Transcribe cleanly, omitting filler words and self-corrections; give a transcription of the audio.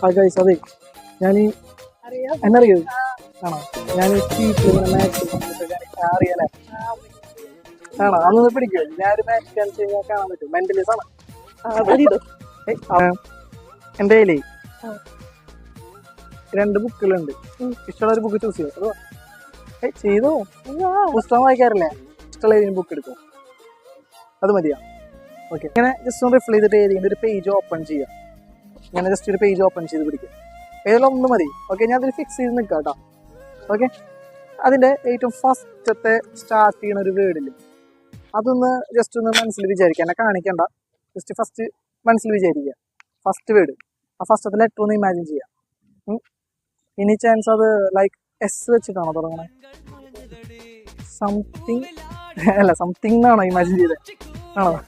അതെ ഞാൻ എന്നറിയോ ആണോ ഞാൻ അറിയാലേ ആണോ അതൊന്ന് പിടിക്കുമോ ഞാനൊരു മാച്ച് കളിച്ച് കഴിഞ്ഞാൽ കാണാൻ പറ്റും മെന്റലിസ് ആണ് എൻ്റെ കയ്യിലേ 2 ബുക്കുകളുണ്ട് ഇഷ്ടമുള്ള ഒരു ബുക്ക് ചൂസ് ചെയ്യോ ചെയ്തോ പുസ്തകം വായിക്കാറില്ലേ ഇഷ്ടമുള്ള ഏതെങ്കിലും ബുക്ക് എടുക്കും അത് മതിയാ ഓക്കെ ഇങ്ങനെ ജസ്റ്റ് ഒന്ന് റിഫിൽ ചെയ്തിട്ട് ഏതെങ്കിലും ഒരു പേജ് ഓപ്പൺ ചെയ്യാം ഇങ്ങനെ ജസ്റ്റ് ഒരു പേജ് ഓപ്പൺ ചെയ്ത് പിടിക്കും ഏതെങ്കിലും ഒന്ന് മതി ഓക്കെ ഞാൻ അതിൽ ഫിക്സ് ചെയ്ത് നിൽക്കാം കേട്ടോ ഓക്കെ അതിൻ്റെ ഏറ്റവും ഫസ്റ്റത്തെ സ്റ്റാർട്ട് ചെയ്യുന്ന ഒരു വേർഡില്ല അതൊന്ന് ജസ്റ്റ് ഒന്ന് മനസ്സിൽ വിചാരിക്കുക എന്നെ കാണിക്കണ്ട ജസ്റ്റ് ഫസ്റ്റ് മനസ്സിൽ വിചാരിക്കുക ഫസ്റ്റ് വേർഡ് ആ ഫസ്റ്റത്തെ ലെറ്റർ ഒന്ന് ഇമാജിൻ ചെയ്യാം ഇനി ചാൻസ് അത് ലൈക്ക് എസ് വെച്ചിട്ടാണോ തുടങ്ങണേ സംതിങ് അല്ല സംതിങ് എന്നാണോ ഇമാജിൻ ചെയ്തത് ആണോ